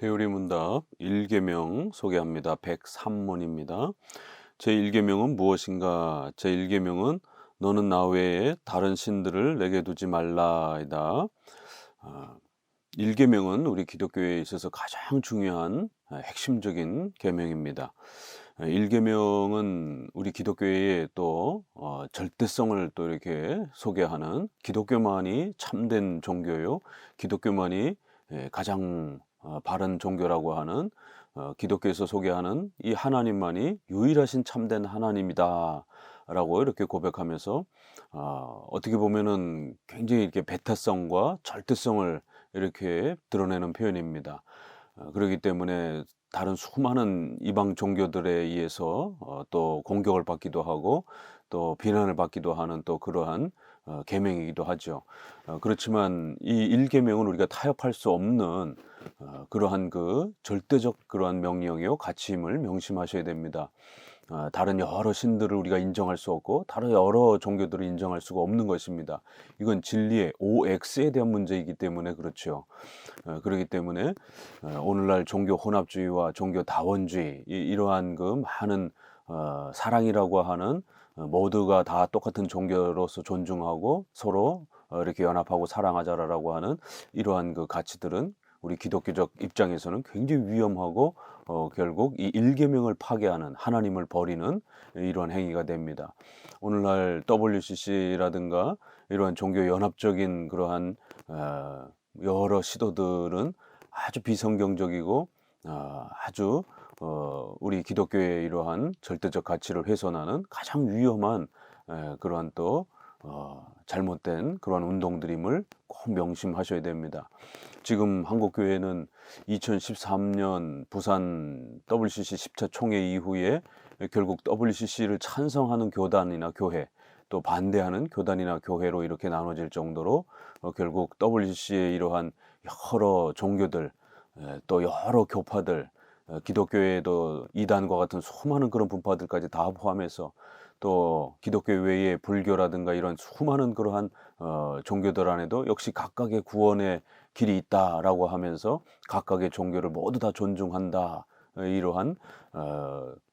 대우리문답 1계명 소개합니다. 103문입니다. 제1계명은 무엇인가? 제1계명은 너는 나 외에 다른 신들을 내게 두지 말라이다. 1계명은 우리 기독교에 있어서 가장 중요한 핵심적인 계명입니다. 1계명은 우리 기독교의 또 절대성을 또 이렇게 소개하는 기독교만이 참된 종교요. 기독교만이 가장 바른 종교라고 하는 기독교에서 소개하는 이 하나님만이 유일하신 참된 하나님이다라고 이렇게 고백하면서 어떻게 보면은 굉장히 이렇게 배타성과 절대성을 이렇게 드러내는 표현입니다. 그렇기 때문에 다른 수많은 이방 종교들에 의해서 또 공격을 받기도 하고 또 비난을 받기도 하는 또 그러한 계명이기도 하죠. 그렇지만 이 1계명은 우리가 타협할 수 없는 그러한 그 절대적 그러한 명령이요 가치임을 명심하셔야 됩니다. 다른 여러 신들을 우리가 인정할 수 없고 다른 여러 종교들을 인정할 수가 없는 것입니다. 이건 진리의 OX에 대한 문제이기 때문에 그렇죠. 그렇기 때문에 오늘날 종교 혼합주의와 종교 다원주의 이러한 그 많은 사랑이라고 하는 모두가 다 똑같은 종교로서 존중하고 서로 이렇게 연합하고 사랑하자라고 하는 이러한 그 가치들은 우리 기독교적 입장에서는 굉장히 위험하고 결국 이 1계명을 파괴하는 하나님을 버리는 이러한 행위가 됩니다. 오늘날 WCC라든가 이러한 종교 연합적인 그러한 여러 시도들은 아주 비성경적이고 아주 우리 기독교의 이러한 절대적 가치를 훼손하는 가장 위험한 그러한 또 잘못된 그러한 운동들임을 꼭 명심하셔야 됩니다. 지금 한국교회는 2013년 부산 WCC 10차 총회 이후에 결국 WCC를 찬성하는 교단이나 교회 또 반대하는 교단이나 교회로 이렇게 나눠질 정도로 결국 WCC의 이러한 여러 종교들 또 여러 교파들 기독교에도 이단과 같은 수많은 그런 분파들까지 다 포함해서 또 기독교 외에 불교라든가 이런 수많은 그러한 종교들 안에도 역시 각각의 구원의 길이 있다라고 하면서 각각의 종교를 모두 다 존중한다. 이러한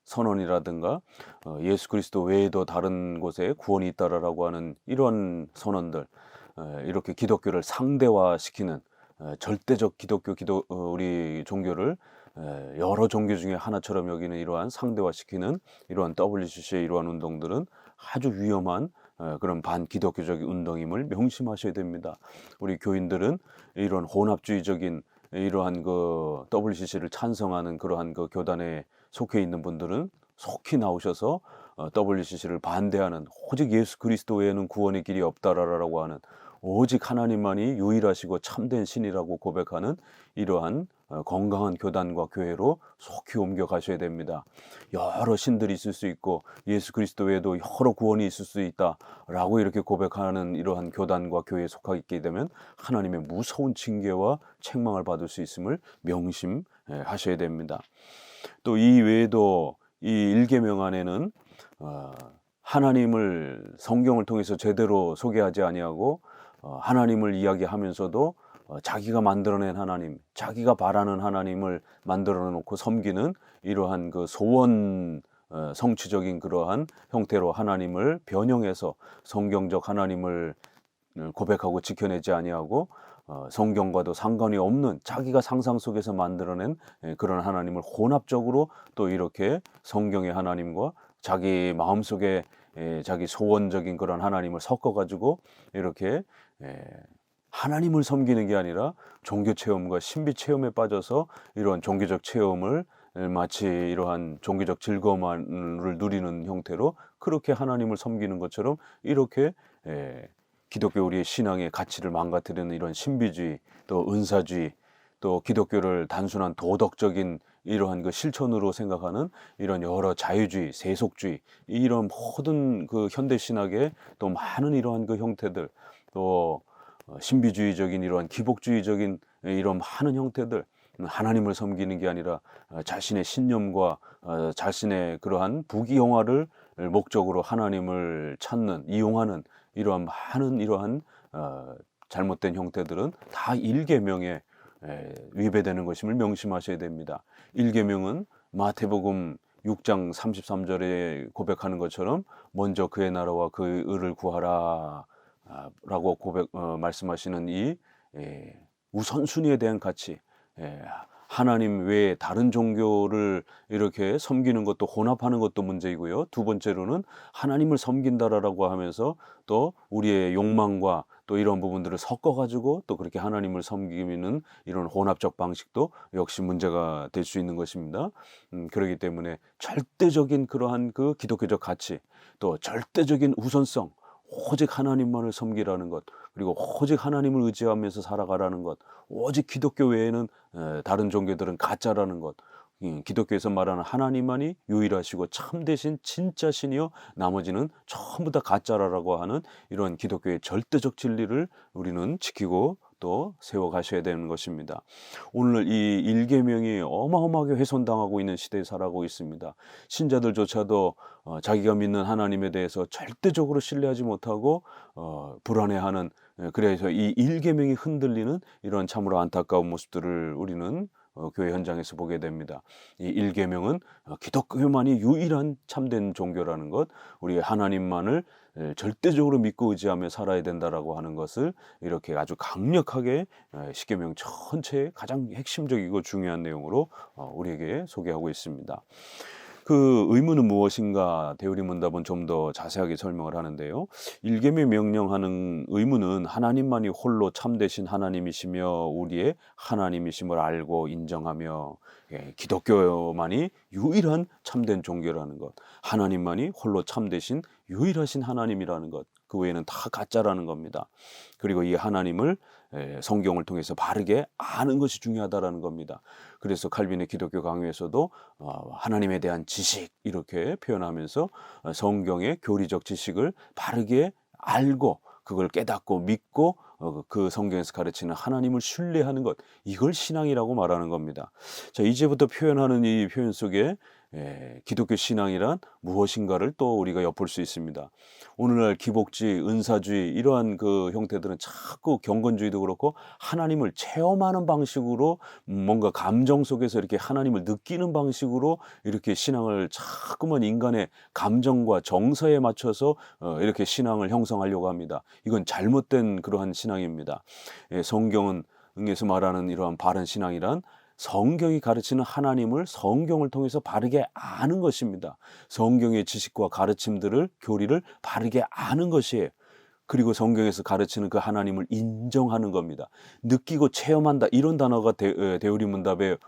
선언이라든가 예수 그리스도 외에도 다른 곳에 구원이 있다라고 하는 이런 선언들 이렇게 기독교를 상대화시키는 절대적 우리 종교를 여러 종교 중에 하나처럼 여기는 이러한 상대화시키는 이러한 WCC의 이러한 운동들은 아주 위험한 그런 반기독교적 운동임을 명심하셔야 됩니다. 우리 교인들은 이런 혼합주의적인 이러한 그 WCC를 찬성하는 그러한 그 교단에 속해 있는 분들은 속히 나오셔서 WCC를 반대하는 오직 예수 그리스도 외에는 구원의 길이 없다라고 하는 오직 하나님만이 유일하시고 참된 신이라고 고백하는 이러한 건강한 교단과 교회로 속히 옮겨가셔야 됩니다. 여러 신들이 있을 수 있고 예수 그리스도 외에도 여러 구원이 있을 수 있다라고 이렇게 고백하는 이러한 교단과 교회에 속하게 되면 하나님의 무서운 징계와 책망을 받을 수 있음을 명심하셔야 됩니다. 또 이 외에도 이 1계명 안에는 하나님을 성경을 통해서 제대로 소개하지 아니하고 하나님을 이야기하면서도 자기가 만들어낸 하나님, 자기가 바라는 하나님을 만들어 놓고 섬기는 이러한 그 소원 성취적인 그러한 형태로 하나님을 변형해서 성경적 하나님을 고백하고 지켜내지 아니하고 성경과도 상관이 없는 자기가 상상 속에서 만들어낸 그런 하나님을 혼합적으로 또 이렇게 성경의 하나님과 자기 마음속에 자기 소원적인 그런 하나님을 섞어가지고 이렇게 하나님을 섬기는 게 아니라 종교 체험과 신비 체험에 빠져서 이러한 종교적 체험을 마치 이러한 종교적 즐거움을 누리는 형태로 그렇게 하나님을 섬기는 것처럼 이렇게 기독교 우리의 신앙의 가치를 망가뜨리는 이런 신비주의 또 은사주의 또 기독교를 단순한 도덕적인 이러한 그 실천으로 생각하는 이런 여러 자유주의, 세속주의 이런 모든 그 현대 신학의 또 많은 이러한 그 형태들 또 신비주의적인 이러한 기복주의적인 이런 많은 형태들 하나님을 섬기는 게 아니라 자신의 신념과 자신의 그러한 부귀영화를 목적으로 하나님을 찾는 이용하는 이러한 많은 이러한 잘못된 형태들은 다 1계명의 위배되는 것임을 명심하셔야 됩니다. 1계명은 마태복음 6장 33절에 고백하는 것처럼 먼저 그의 나라와 그의 의를 구하라 라고 말씀하시는 이 우선순위에 대한 가치, 하나님 외에 다른 종교를 이렇게 섬기는 것도 혼합하는 것도 문제이고요. 두 번째로는 하나님을 섬긴다라고 하면서 또 우리의 욕망과 또 이런 부분들을 섞어가지고 또 그렇게 하나님을 섬기는 이런 혼합적 방식도 역시 문제가 될 수 있는 것입니다. 그렇기 때문에 절대적인 그러한 그 기독교적 가치, 또 절대적인 우선성, 오직 하나님만을 섬기라는 것, 그리고 오직 하나님을 의지하면서 살아가라는 것, 오직 기독교 외에는 다른 종교들은 가짜라는 것, 기독교에서 말하는 하나님만이 유일하시고 참되신 진짜 신이요 나머지는 전부 다 가짜라고 하는 이런 기독교의 절대적 진리를 우리는 지키고 또 세워가셔야 되는 것입니다. 오늘 이 1계명이 어마어마하게 훼손당하고 있는 시대에 살아가고 있습니다. 신자들조차도 자기가 믿는 하나님에 대해서 절대적으로 신뢰하지 못하고 불안해하는, 그래서 이 1계명이 흔들리는 이런 참으로 안타까운 모습들을 우리는 교회 현장에서 보게 됩니다. 이 1계명은 기독교만이 유일한 참된 종교라는 것, 우리 하나님만을 절대적으로 믿고 의지하며 살아야 된다라고 하는 것을 이렇게 아주 강력하게 10계명 전체의 가장 핵심적이고 중요한 내용으로 우리에게 소개하고 있습니다. 그 의무는 무엇인가 대우리문답은 좀 더 자세하게 설명을 하는데요. 1계명 명령하는 의무는 하나님만이 홀로 참되신 하나님이시며 우리의 하나님이심을 알고 인정하며, 기독교만이 유일한 참된 종교라는 것, 하나님만이 홀로 참되신 유일하신 하나님이라는 것, 그 외에는 다 가짜라는 겁니다. 그리고 이 하나님을 성경을 통해서 바르게 아는 것이 중요하다라는 겁니다. 그래서 칼빈의 기독교 강요에서도 하나님에 대한 지식 이렇게 표현하면서 성경의 교리적 지식을 바르게 알고 그걸 깨닫고 믿고 그 성경에서 가르치는 하나님을 신뢰하는 것, 이걸 신앙이라고 말하는 겁니다. 자, 이제부터 표현하는 이 표현 속에 기독교 신앙이란 무엇인가를 또 우리가 엿볼 수 있습니다. 오늘날 기복주의, 은사주의 이러한 그 형태들은 자꾸 경건주의도 그렇고 하나님을 체험하는 방식으로, 뭔가 감정 속에서 이렇게 하나님을 느끼는 방식으로 이렇게 신앙을 자꾸만 인간의 감정과 정서에 맞춰서 이렇게 신앙을 형성하려고 합니다. 이건 잘못된 그러한 신앙입니다. 성경에서 말하는 이러한 바른 신앙이란 성경이 가르치는 하나님을 성경을 통해서 바르게 아는 것입니다. 성경의 지식과 가르침들을, 교리를 바르게 아는 것이에요. 그리고 성경에서 가르치는 그 하나님을 인정하는 겁니다. 느끼고 체험한다 이런 단어가 대우리문답에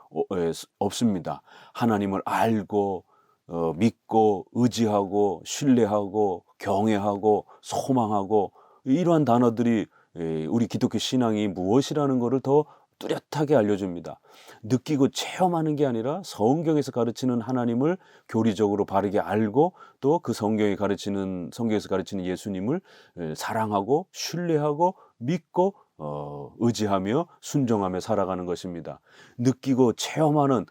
없습니다. 하나님을 알고 믿고 의지하고 신뢰하고 경외하고 소망하고, 이러한 단어들이 우리 기독교 신앙이 무엇이라는 것을 더 뚜렷하게 알려줍니다. 느끼고 체험하는 게 아니라 성경에서 가르치는 하나님을 교리적으로 바르게 알고 또 그 성경에서 가르치는 예수님을 사랑하고 신뢰하고 믿고 의지하며 순종하며 살아가는 것입니다. 느끼고 체험하는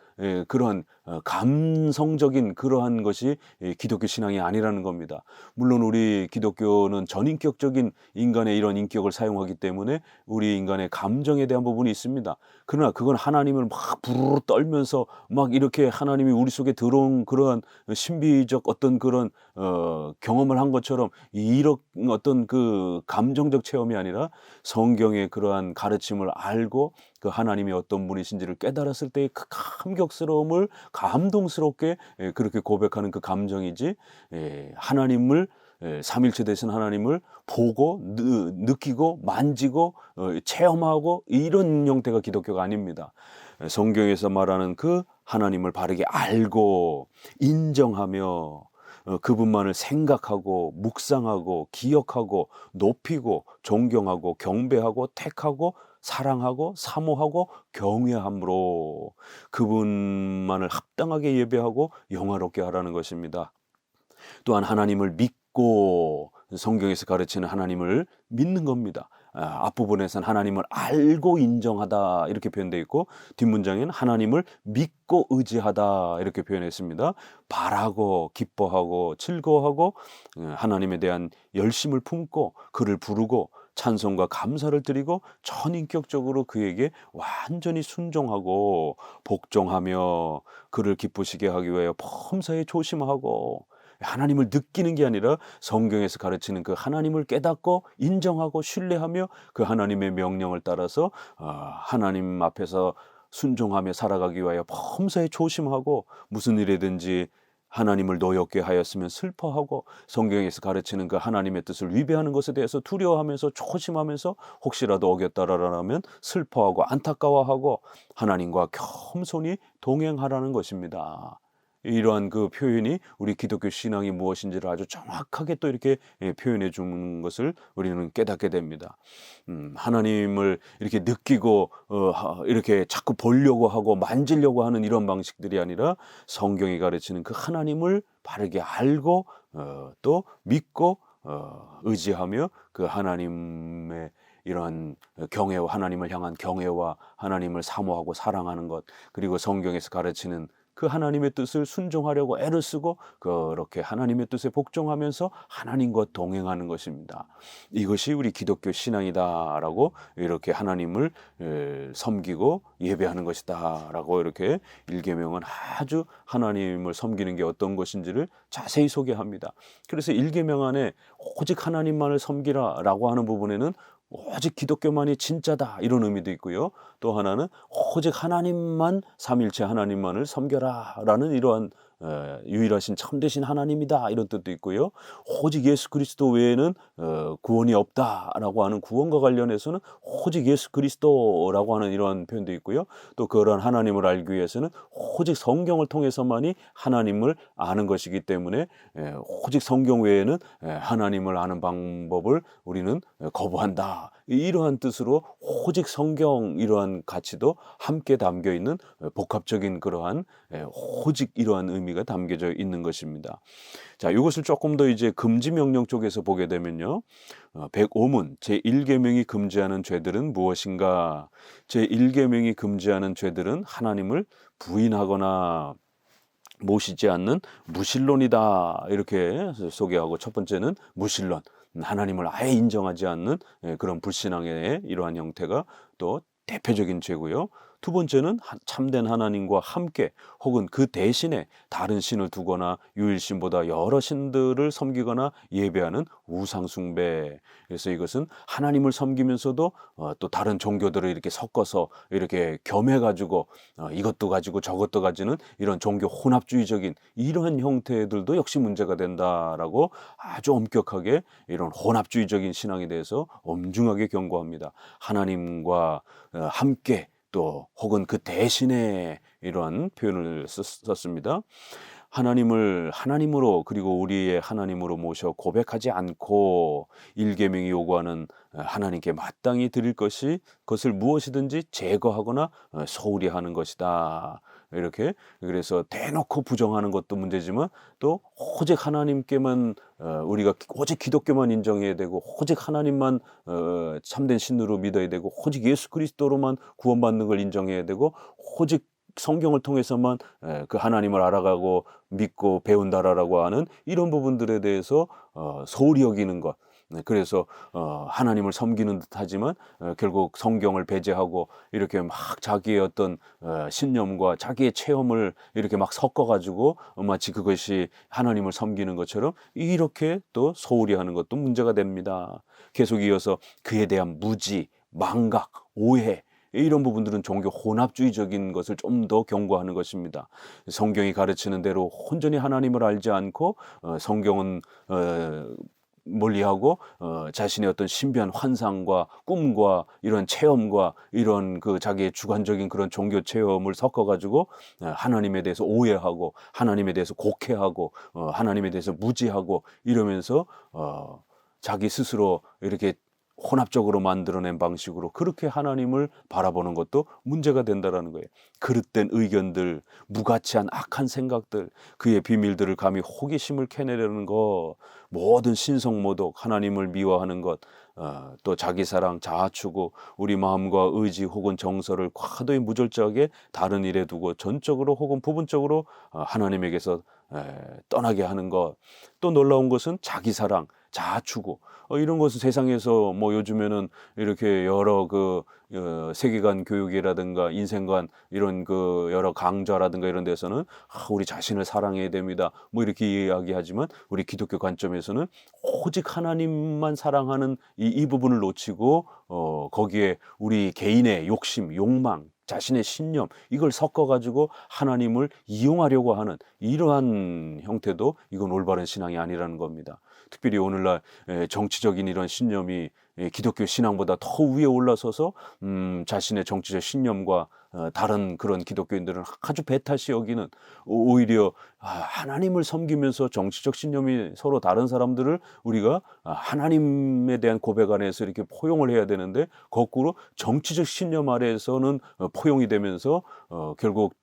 그러한 감성적인 그러한 것이 기독교 신앙이 아니라는 겁니다. 물론 우리 기독교는 전인격적인 인간의 이런 인격을 사용하기 때문에 우리 인간의 감정에 대한 부분이 있습니다. 그러나 그건 하나님을 막 부르르 떨면서 막 이렇게 하나님이 우리 속에 들어온 그러한 신비적 어떤 그런 경험을 한 것처럼 이런 어떤 그 감정적 체험이 아니라 성경의 그러한 가르침을 알고 그 하나님이 어떤 분이신지를 깨달았을 때의 그 감격스러움을 감동스럽게 그렇게 고백하는 그 감정이지, 하나님을 삼일체 되신 하나님을 보고 느끼고 만지고 체험하고 이런 형태가 기독교가 아닙니다. 성경에서 말하는 그 하나님을 바르게 알고 인정하며 그분만을 생각하고 묵상하고 기억하고 높이고 존경하고 경배하고 택하고 사랑하고 사모하고 경외함으로 그분만을 합당하게 예배하고 영화롭게 하라는 것입니다. 또한 하나님을 믿고 성경에서 가르치는 하나님을 믿는 겁니다. 앞부분에서는 하나님을 알고 인정하다 이렇게 표현되어 있고 뒷문장에는 하나님을 믿고 의지하다 이렇게 표현했습니다. 바라고 기뻐하고 즐거워하고 하나님에 대한 열심을 품고 그를 부르고 찬송과 감사를 드리고 전인격적으로 그에게 완전히 순종하고 복종하며 그를 기쁘시게 하기 위하여 범사에 조심하고 하나님을 느끼는 게 아니라 성경에서 가르치는 그 하나님을 깨닫고 인정하고 신뢰하며 그 하나님의 명령을 따라서 하나님 앞에서 순종하며 살아가기 위하여 범사에 조심하고 무슨 일이든지 하나님을 노엽게 하였으면 슬퍼하고 성경에서 가르치는 그 하나님의 뜻을 위배하는 것에 대해서 두려워하면서 조심하면서 혹시라도 어겼다라면 슬퍼하고 안타까워하고 하나님과 겸손히 동행하라는 것입니다. 이러한 그 표현이 우리 기독교 신앙이 무엇인지를 아주 정확하게 또 이렇게 표현해 주는 것을 우리는 깨닫게 됩니다. 하나님을 이렇게 느끼고 이렇게 자꾸 보려고 하고 만지려고 하는 이런 방식들이 아니라 성경이 가르치는 그 하나님을 바르게 알고 또 믿고 의지하며 그 하나님의 이러한 경외와 하나님을 향한 경외와 하나님을 사모하고 사랑하는 것, 그리고 성경에서 가르치는 그 하나님의 뜻을 순종하려고 애를 쓰고 그렇게 하나님의 뜻에 복종하면서 하나님과 동행하는 것입니다. 이것이 우리 기독교 신앙이다라고 이렇게 하나님을 섬기고 예배하는 것이다라고 이렇게 일계명은 아주 하나님을 섬기는 게 어떤 것인지를 자세히 소개합니다. 그래서 일계명 안에 오직 하나님만을 섬기라라고 하는 부분에는 오직 기독교만이 진짜다 이런 의미도 있고요. 또 하나는 오직 하나님만, 삼일체 하나님만을 섬겨라 라는 이러한 유일하신 참되신 하나님이다 이런 뜻도 있고요. 오직 예수 그리스도 외에는 구원이 없다라고 하는 구원과 관련해서는 오직 예수 그리스도라고 하는 이러한 표현도 있고요. 또 그러한 하나님을 알기 위해서는 오직 성경을 통해서만이 하나님을 아는 것이기 때문에 오직 성경 외에는 하나님을 아는 방법을 우리는 거부한다. 이러한 뜻으로 오직 성경 이러한 가치도 함께 담겨 있는 복합적인 그러한 오직 이러한 의미가 담겨져 있는 것입니다. 자, 이것을 조금 더 이제 금지 명령 쪽에서 보게 되면요. 105문 제1계명이 금지하는 죄들은 무엇인가? 제1계명이 금지하는 죄들은 하나님을 부인하거나 모시지 않는 무신론이다 이렇게 소개하고, 첫 번째는 무신론, 하나님을 아예 인정하지 않는 그런 불신앙의 이러한 형태가 또 대표적인 죄고요. 두 번째는 참된 하나님과 함께 혹은 그 대신에 다른 신을 두거나 유일신보다 여러 신들을 섬기거나 예배하는 우상숭배. 그래서 이것은 하나님을 섬기면서도 또 다른 종교들을 이렇게 섞어서 이렇게 겸해가지고 이것도 가지고 저것도 가지는 이런 종교 혼합주의적인 이러한 형태들도 역시 문제가 된다라고 아주 엄격하게 이런 혼합주의적인 신앙에 대해서 엄중하게 경고합니다. 하나님과 함께 또 혹은 그 대신에 이러한 표현을 썼습니다. 하나님을 하나님으로 그리고 우리의 하나님으로 모셔 고백하지 않고 일계명이 요구하는 하나님께 마땅히 드릴 그것을 무엇이든지 제거하거나 소홀히 하는 것이다. 이렇게, 그래서 대놓고 부정하는 것도 문제지만 또 오직 하나님께만 우리가 오직 기독교만 인정해야 되고 오직 하나님만 참된 신으로 믿어야 되고 오직 예수 그리스도로만 구원받는 걸 인정해야 되고 오직 성경을 통해서만 그 하나님을 알아가고 믿고 배운다라고 하는 이런 부분들에 대해서 소홀히 여기는 것. 그래서 하나님을 섬기는 듯하지만 결국 성경을 배제하고 이렇게 막 자기의 어떤 신념과 자기의 체험을 이렇게 막 섞어가지고 마치 그것이 하나님을 섬기는 것처럼 이렇게 또 소홀히 하는 것도 문제가 됩니다. 계속 이어서 그에 대한 무지, 망각, 오해 이런 부분들은 종교 혼합주의적인 것을 좀 더 경고하는 것입니다. 성경이 가르치는 대로 온전히 하나님을 알지 않고 성경은 멀리하고 자신의 어떤 신비한 환상과 꿈과 이런 체험과 이런 그 자기의 주관적인 그런 종교 체험을 섞어가지고 하나님에 대해서 오해하고 하나님에 대해서 곡해하고 하나님에 대해서 무지하고 이러면서 자기 스스로 이렇게 혼합적으로 만들어낸 방식으로 그렇게 하나님을 바라보는 것도 문제가 된다라는 거예요. 그릇된 의견들, 무가치한 악한 생각들, 그의 비밀들을 감히 호기심을 캐내려는 것, 모든 신성모독, 하나님을 미워하는 것, 또 자기사랑, 자아추구, 우리 마음과 의지 혹은 정서를 과도히 무절제하게 다른 일에 두고 전적으로 혹은 부분적으로 하나님에게서 떠나게 하는 것. 또 놀라운 것은 자기사랑, 자아추구 이런 것은 세상에서 뭐 요즘에는 이렇게 여러 세계관 교육이라든가 인생관 이런 여러 강좌라든가 이런 데서는 우리 자신을 사랑해야 됩니다. 뭐 이렇게 이야기하지만 우리 기독교 관점에서는 오직 하나님만 사랑하는 이 부분을 놓치고 거기에 우리 개인의 욕심, 욕망, 자신의 신념 이걸 섞어 가지고 하나님을 이용하려고 하는 이러한 형태도 이건 올바른 신앙이 아니라는 겁니다. 특별히 오늘날 정치적인 이런 신념이 기독교 신앙보다 더 위에 올라서서 자신의 정치적 신념과 다른 그런 기독교인들은 아주 배타시 여기는 오히려 하나님을 섬기면서 정치적 신념이 서로 다른 사람들을 우리가 하나님에 대한 고백 안에서 이렇게 포용을 해야 되는데 거꾸로 정치적 신념 아래에서는 포용이 되면서 결국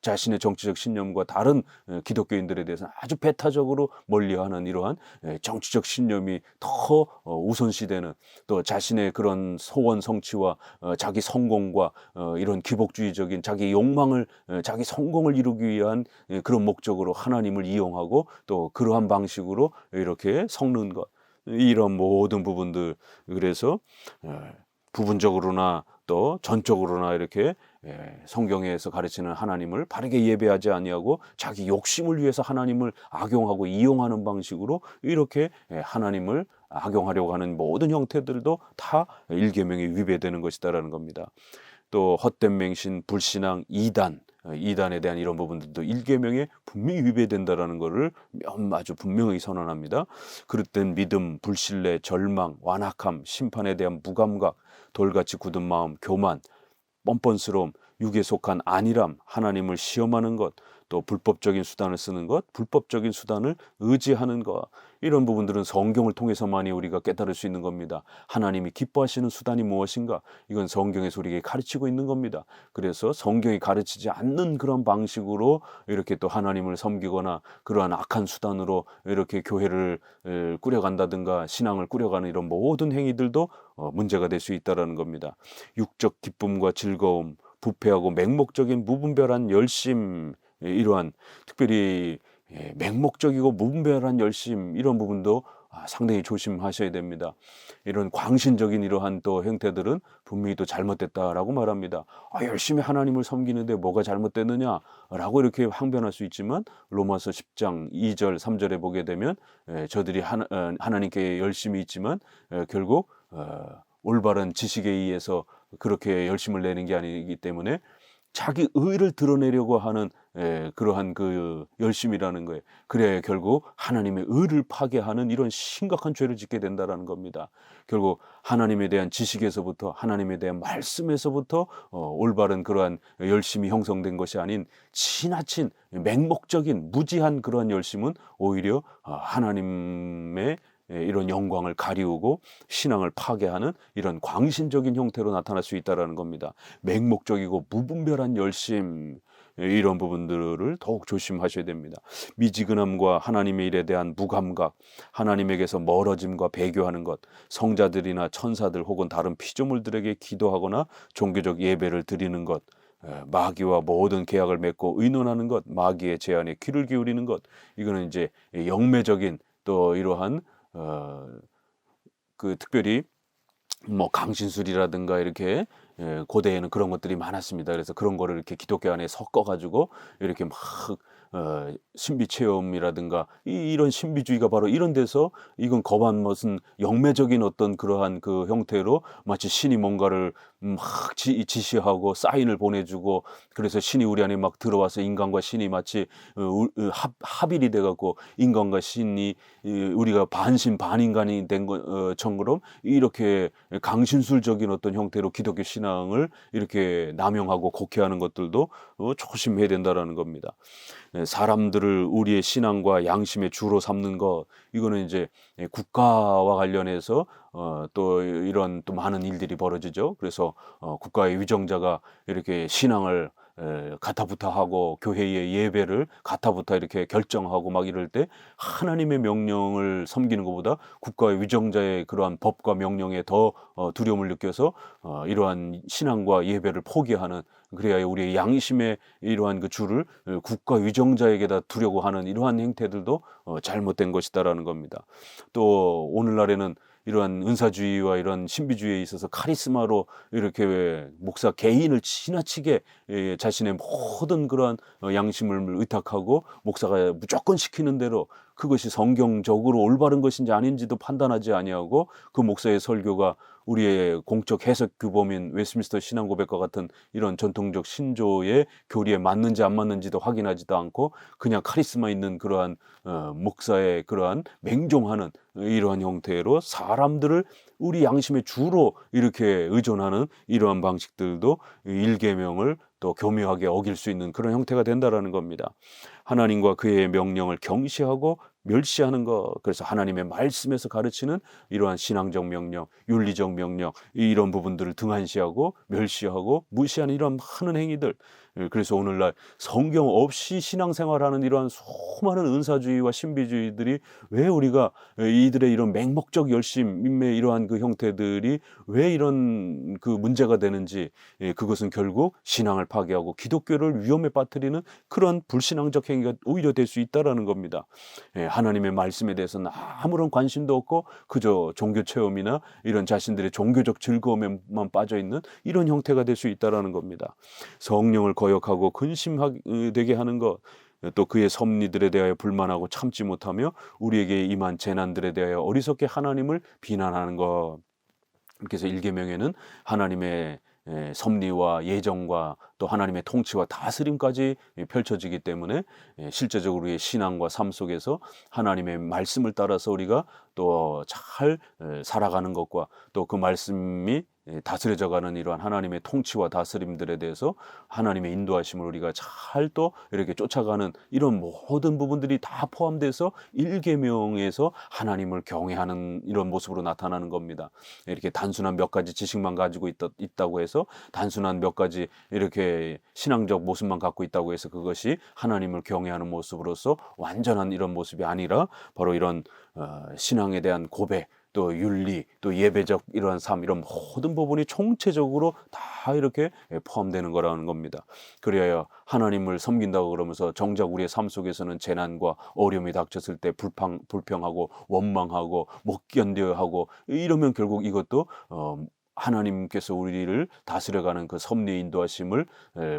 자신의 정치적 신념과 다른 기독교인들에 대해서 아주 배타적으로 멀리하는 이러한 정치적 신념이 더 우선시되는 또 자신의 그런 소원 성취와 자기 성공과 이런 기복주의적인 자기 욕망을 자기 성공을 이루기 위한 그런 목적으로 하나님을 이용하고 또 그러한 방식으로 이렇게 섞는 것 이런 모든 부분들 그래서 부분적으로나 또 전적으로나 이렇게 성경에서 가르치는 하나님을 바르게 예배하지 아니하고 자기 욕심을 위해서 하나님을 악용하고 이용하는 방식으로 이렇게 하나님을 악용하려고 하는 모든 형태들도 다 일계명에 위배되는 것이다라는 겁니다. 또 헛된 맹신, 불신앙, 이단에 대한 이런 부분들도 일계명에 분명히 위배된다라는 것을 아주 분명히 선언합니다. 그릇된 믿음, 불신뢰, 절망, 완악함, 심판에 대한 무감각, 돌같이 굳은 마음, 교만, 뻔뻔스러움, 육에 속한 안일함, 하나님을 시험하는 것, 또 불법적인 수단을 쓰는 것, 불법적인 수단을 의지하는 것 이런 부분들은 성경을 통해서만이 우리가 깨달을 수 있는 겁니다. 하나님이 기뻐하시는 수단이 무엇인가? 이건 성경에서 우리에게 가르치고 있는 겁니다. 그래서 성경이 가르치지 않는 그런 방식으로 이렇게 또 하나님을 섬기거나 그러한 악한 수단으로 이렇게 교회를 꾸려간다든가 신앙을 꾸려가는 이런 모든 행위들도 문제가 될 수 있다는 겁니다. 육적 기쁨과 즐거움, 부패하고 맹목적인 무분별한 열심 이러한 특별히 맹목적이고 무분별한 열심 이런 부분도 상당히 조심하셔야 됩니다. 이런 광신적인 이러한 또 형태들은 분명히 또 잘못됐다라고 말합니다. 열심히 하나님을 섬기는데 뭐가 잘못됐느냐라고 이렇게 항변할 수 있지만 로마서 10장 2절 3절에 보게 되면 저들이 하나님께 열심히 있지만 결국 올바른 지식에 의해서 그렇게 열심을 내는 게 아니기 때문에 자기 의를 드러내려고 하는 그러한 열심이라는 거예요. 그래야 결국 하나님의 의를 파괴하는 이런 심각한 죄를 짓게 된다라는 겁니다. 결국 하나님에 대한 지식에서부터 하나님에 대한 말씀에서부터 올바른 그러한 열심이 형성된 것이 아닌 지나친 맹목적인 무지한 그러한 열심은 오히려 하나님의 이런 영광을 가리우고 신앙을 파괴하는 이런 광신적인 형태로 나타날 수 있다는 겁니다. 맹목적이고 무분별한 열심 이런 부분들을 더욱 조심하셔야 됩니다. 미지근함과 하나님의 일에 대한 무감각, 하나님에게서 멀어짐과 배교하는 것, 성자들이나 천사들 혹은 다른 피조물들에게 기도하거나 종교적 예배를 드리는 것, 마귀와 모든 계약을 맺고 의논하는 것, 마귀의 제안에 귀를 기울이는 것, 이거는 이제 영매적인 또 이러한 특별히 뭐 강신술이라든가 이렇게 고대에는 그런 것들이 많았습니다. 그래서 그런 거를 이렇게 기독교 안에 섞어가지고 이렇게 막 신비 체험이라든가 이런 신비주의가 바로 이런 데서 이건 거반 무슨 영매적인 어떤 그러한 그 형태로 마치 신이 뭔가를 막 지시하고 사인을 보내주고 그래서 신이 우리 안에 막 들어와서 인간과 신이 마치 합일이 돼갖고 인간과 신이 우리가 반신 반인간이 된 것처럼 이렇게 강신술적인 어떤 형태로 기독교 신앙을 이렇게 남용하고 곡해하는 것들도 조심해야 된다라는 겁니다. 사람들을 우리의 신앙과 양심의 주로 삼는 것 이거는 이제 국가와 관련해서 또 이런 또 많은 일들이 벌어지죠. 그래서 국가의 위정자가 이렇게 신앙을 가타부타하고 교회의 예배를 가타부타 이렇게 결정하고 막 이럴 때 하나님의 명령을 섬기는 것보다 국가의 위정자의 그러한 법과 명령에 더 두려움을 느껴서 이러한 신앙과 예배를 포기하는, 그래야 우리의 양심의 이러한 그 줄을 국가 위정자에게다 두려고 하는 이러한 행태들도 잘못된 것이다라는 겁니다. 또 오늘날에는 이러한 은사주의와 이런 신비주의에 있어서 카리스마로 이렇게 왜 목사 개인을 지나치게 자신의 모든 그러한 양심을 의탁하고 목사가 무조건 시키는 대로 그것이 성경적으로 올바른 것인지 아닌지도 판단하지 아니하고 그 목사의 설교가 우리의 공적 해석 규범인 웨스트민스터 신앙고백과 같은 이런 전통적 신조의 교리에 맞는지 안 맞는지도 확인하지도 않고 그냥 카리스마 있는 그러한 목사의 그러한 맹종하는 이러한 형태로 사람들을 우리 양심의 주로 이렇게 의존하는 이러한 방식들도 일계명을 또 교묘하게 어길 수 있는 그런 형태가 된다라는 겁니다. 하나님과 그의 명령을 경시하고 멸시하는 것, 그래서 하나님의 말씀에서 가르치는 이러한 신앙적 명령, 윤리적 명령, 이런 부분들을 등한시하고 멸시하고 무시하는 이런 많은 행위들, 그래서 오늘날 성경 없이 신앙생활하는 이러한 수많은 은사주의와 신비주의들이 왜 우리가 이들의 이런 맹목적 열심의 이러한 그 형태들이 왜 이런 그 문제가 되는지, 그것은 결국 신앙을 파괴하고 기독교를 위험에 빠뜨리는 그런 불신앙적 행위가 오히려 될 수 있다라는 겁니다. 하나님의 말씀에 대해서는 아무런 관심도 없고 그저 종교 체험이나 이런 자신들의 종교적 즐거움에만 빠져 있는 이런 형태가 될 수 있다라는 겁니다. 성령을 거역하고 근심되게 하는 것, 또 그의 섭리들에 대하여 불만하고 참지 못하며 우리에게 임한 재난들에 대하여 어리석게 하나님을 비난하는 것. 그래서 일계명에는 하나님의 섭리와 예정과 또 하나님의 통치와 다스림까지 펼쳐지기 때문에 실제적으로 우리의 신앙과 삶 속에서 하나님의 말씀을 따라서 우리가 또 잘 살아가는 것과 또 그 말씀이 다스려져가는 이러한 하나님의 통치와 다스림들에 대해서 하나님의 인도하심을 우리가 잘 또 이렇게 쫓아가는 이런 모든 부분들이 다 포함돼서 일계명에서 하나님을 경외하는 이런 모습으로 나타나는 겁니다. 이렇게 단순한 몇 가지 지식만 가지고 있다고 해서 단순한 몇 가지 이렇게 신앙적 모습만 갖고 있다고 해서 그것이 하나님을 경외하는 모습으로서 완전한 이런 모습이 아니라 바로 이런 신앙에 대한 고백, 또 윤리, 또 예배적 이러한 삶, 이런 모든 부분이 총체적으로 다 이렇게 포함되는 거라는 겁니다. 그래야 하나님을 섬긴다고 그러면서 정작 우리의 삶 속에서는 재난과 어려움이 닥쳤을 때 불평하고 원망하고 못 견뎌하고 이러면 결국 이것도 하나님께서 우리를 다스려가는 그 섭리의 인도하심을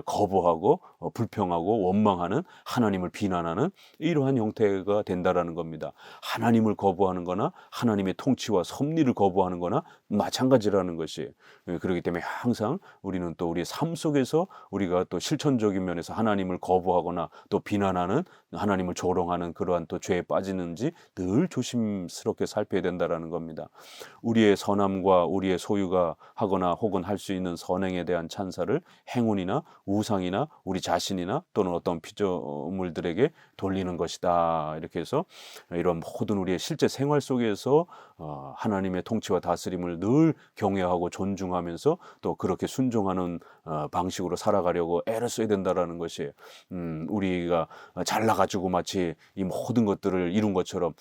거부하고 불평하고 원망하는, 하나님을 비난하는 이러한 형태가 된다라는 겁니다. 하나님을 거부하는 거나 하나님의 통치와 섭리를 거부하는 거나 마찬가지라는 것이. 그렇기 때문에 항상 우리는 또 우리의 삶 속에서 우리가 또 실천적인 면에서 하나님을 거부하거나 또 비난하는, 하나님을 조롱하는 그러한 또 죄에 빠지는지 늘 조심스럽게 살펴야 된다라는 겁니다. 우리의 선함과 우리의 소유가 하거나 혹은 할 수 있는 선행에 대한 찬사를 행운이나 우상이나 우리 자신이나 또는 어떤 피조물들에게 돌리는 것이다. 이렇게 해서 이런 모든 우리의 실제 생활 속에서 하나님의 통치와 다스림을 늘 경외하고 존중하면서 또 그렇게 순종하는 방식으로 살아가려고 애를 써야 된다라는 것이, 우리가 잘나가지고 마치 이 모든 것들을 이룬 것처럼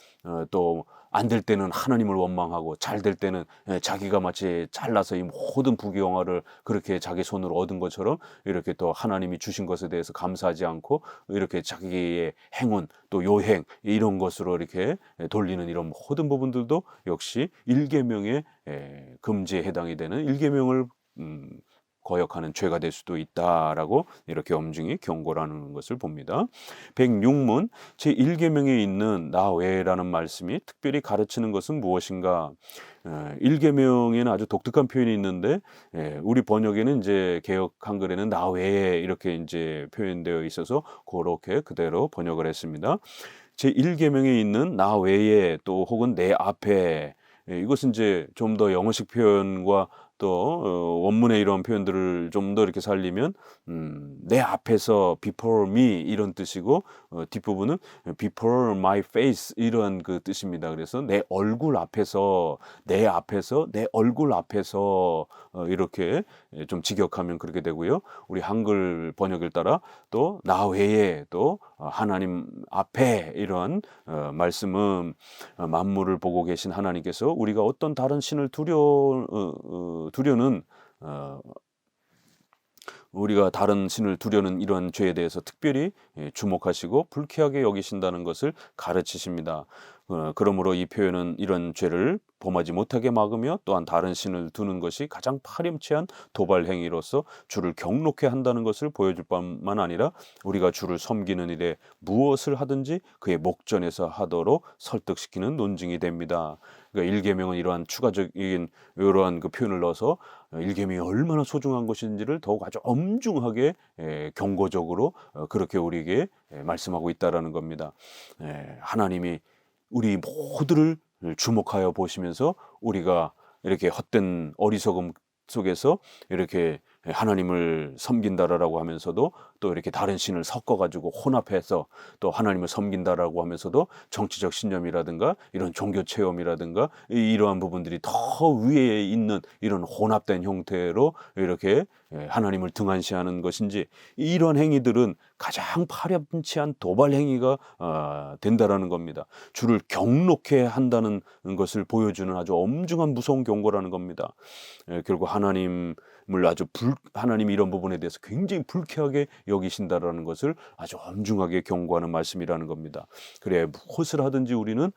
또 안 될 때는 하나님을 원망하고 잘 될 때는 자기가 마치 잘나서 이 모든 부귀영화를 그렇게 자기 손으로 얻은 것처럼 이렇게 또 하나님이 주신 것에 대해서 감사하지 않고 이렇게 자기의 행운 또 요행 이런 것으로 이렇게 돌리는 이런 모든 부분들도 역시 일계명의 금지에 해당이 되는 일계명을 거역하는 죄가 될 수도 있다라고 이렇게 엄중히 경고라는 것을 봅니다. 106문 제1계명에 있는 나 외에라는 말씀이 특별히 가르치는 것은 무엇인가? 1계명에는 아주 독특한 표현이 있는데 우리 번역에는 이제 개역 한글에는 나 외에 이렇게 이제 표현되어 있어서 그렇게 그대로 번역을 했습니다. 제1계명에 있는 나 외에 또 혹은 내 앞에, 이것은 이제 좀 더 영어식 표현과 또 원문의 이런 표현들을 좀 더 이렇게 살리면 내 앞에서 before me 이런 뜻이고 뒷부분은 before my face 이런 그 뜻입니다. 그래서 내 얼굴 앞에서 내 얼굴 앞에서 이렇게 좀 직역하면 그렇게 되고요. 우리 한글 번역을 따라 또 나 외에 또 하나님 앞에 이런 말씀은 만물을 보고 계신 하나님께서 우리가 어떤 다른 신을 두려는 우리가 다른 신을 두려는 이런 죄에 대해서 특별히 주목하시고 불쾌하게 여기신다는 것을 가르치십니다. 그러므로 이 표현은 이런 죄를 범하지 못하게 막으며 또한 다른 신을 두는 것이 가장 파렴치한 도발 행위로서 주를 경록해 한다는 것을 보여줄 뿐만 아니라 우리가 주를 섬기는 일에 무엇을 하든지 그의 목전에서 하도록 설득시키는 논증이 됩니다. 그러니까 일계명은 이러한 추가적인 이러한 그 표현을 넣어서 일계명이 얼마나 소중한 것인지를 더욱 아주 엄중하게 경고적으로 그렇게 우리에게 말씀하고 있다라는 겁니다. 하나님이 우리 모두를 주목하여 보시면서 우리가 이렇게 헛된 어리석음 속에서 이렇게 하나님을 섬긴다라고 하면서도 또 이렇게 다른 신을 섞어가지고 혼합해서 또 하나님을 섬긴다라고 하면서도 정치적 신념이라든가 이런 종교 체험이라든가 이러한 부분들이 더 위에 있는 이런 혼합된 형태로 이렇게 하나님을 등한시하는 것인지 이런 행위들은 가장 파렴치한 도발 행위가 된다라는 겁니다. 주를 경록해 한다는 것을 보여주는 아주 엄중한 무서운 경고라는 겁니다. 결국 하나님을 하나님이 이런 부분에 대해서 굉장히 불쾌하게 여기신다라는 것을 아주 엄중하게 경고하는 말씀이라는 겁니다. 그래 무엇을 하든지 우리는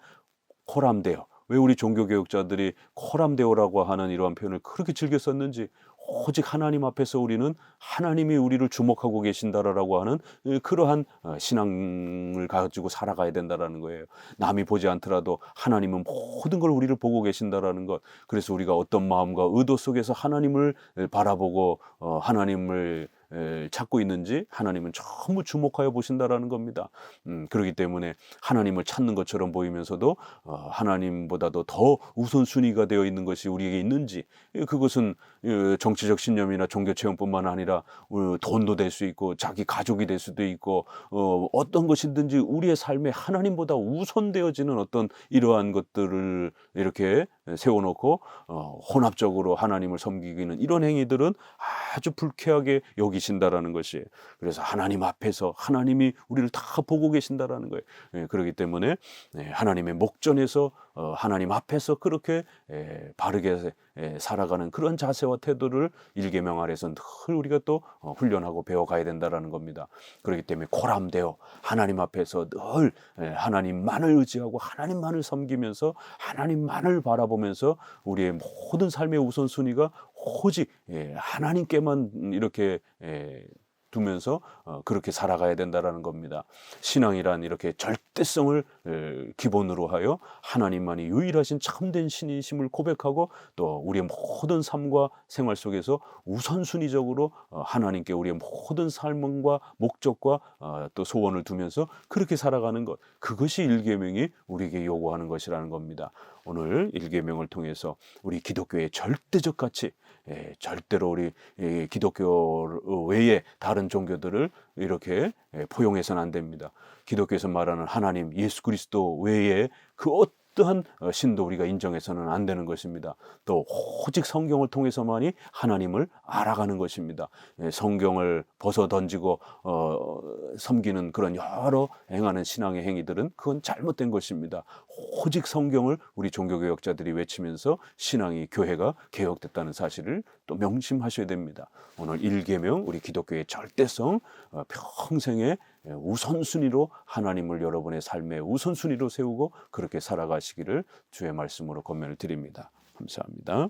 코람데오. 왜 우리 종교개혁자들이 코람데오라고 하는 이러한 표현을 그렇게 즐겨 썼는지 오직 하나님 앞에서 우리는 하나님이 우리를 주목하고 계신다라고 하는 그러한 신앙을 가지고 살아가야 된다라는 거예요. 남이 보지 않더라도 하나님은 모든 걸 우리를 보고 계신다라는 것. 그래서 우리가 어떤 마음과 의도 속에서 하나님을 바라보고 하나님을 찾고 있는지 하나님은 전부 주목하여 보신다라는 겁니다. 그렇기 때문에 하나님을 찾는 것처럼 보이면서도 하나님보다도 더 우선순위가 되어 있는 것이 우리에게 있는지 그것은 정치적 신념이나 종교 체험뿐만 아니라 돈도 될 수 있고 자기 가족이 될 수도 있고 어떤 것이든지 우리의 삶에 하나님보다 우선되어지는 어떤 이러한 것들을 이렇게 세워놓고 혼합적으로 하나님을 섬기기는 이런 행위들은 아주 불쾌하게 여기신다라는 것이에요. 그래서 하나님 앞에서 하나님이 우리를 다 보고 계신다라는 거예요. 그렇기 때문에 하나님의 목전에서 하나님 앞에서 그렇게 바르게 살아가는 그런 자세와 태도를 일계명 아래서 늘 우리가 또 훈련하고 배워가야 된다라는 겁니다. 그렇기 때문에 코람데오 하나님 앞에서 늘 하나님만을 의지하고 하나님만을 섬기면서 하나님만을 바라보면서 우리의 모든 삶의 우선순위가 오직 하나님께만 이렇게 두면서 그렇게 살아가야 된다라는 겁니다. 신앙이란 이렇게 절대성을 기본으로 하여 하나님만이 유일하신 참된 신이심을 고백하고 또 우리의 모든 삶과 생활 속에서 우선순위적으로 하나님께 우리의 모든 삶과 목적과 또 소원을 두면서 그렇게 살아가는 것, 그것이 일계명이 우리에게 요구하는 것이라는 겁니다. 오늘 일계명을 통해서 우리 기독교의 절대적 가치, 절대로 우리 기독교 외에 다른 종교들을 이렇게 포용해서는 안 됩니다. 기독교에서 말하는 하나님 예수 그리스도 외에 그 어떠한 신도 우리가 인정해서는 안 되는 것입니다. 또 오직 성경을 통해서만이 하나님을 알아가는 것입니다. 성경을 벗어 던지고 섬기는 그런 여러 행하는 신앙의 행위들은 그건 잘못된 것입니다. 오직 성경을 우리 종교개혁자들이 외치면서 신앙이 교회가 개혁됐다는 사실을 또 명심하셔야 됩니다. 오늘 일계명 우리 기독교의 절대성 평생의 우선순위로 하나님을 여러분의 삶의 우선순위로 세우고 그렇게 살아가시기를 주의 말씀으로 권면을 드립니다. 감사합니다.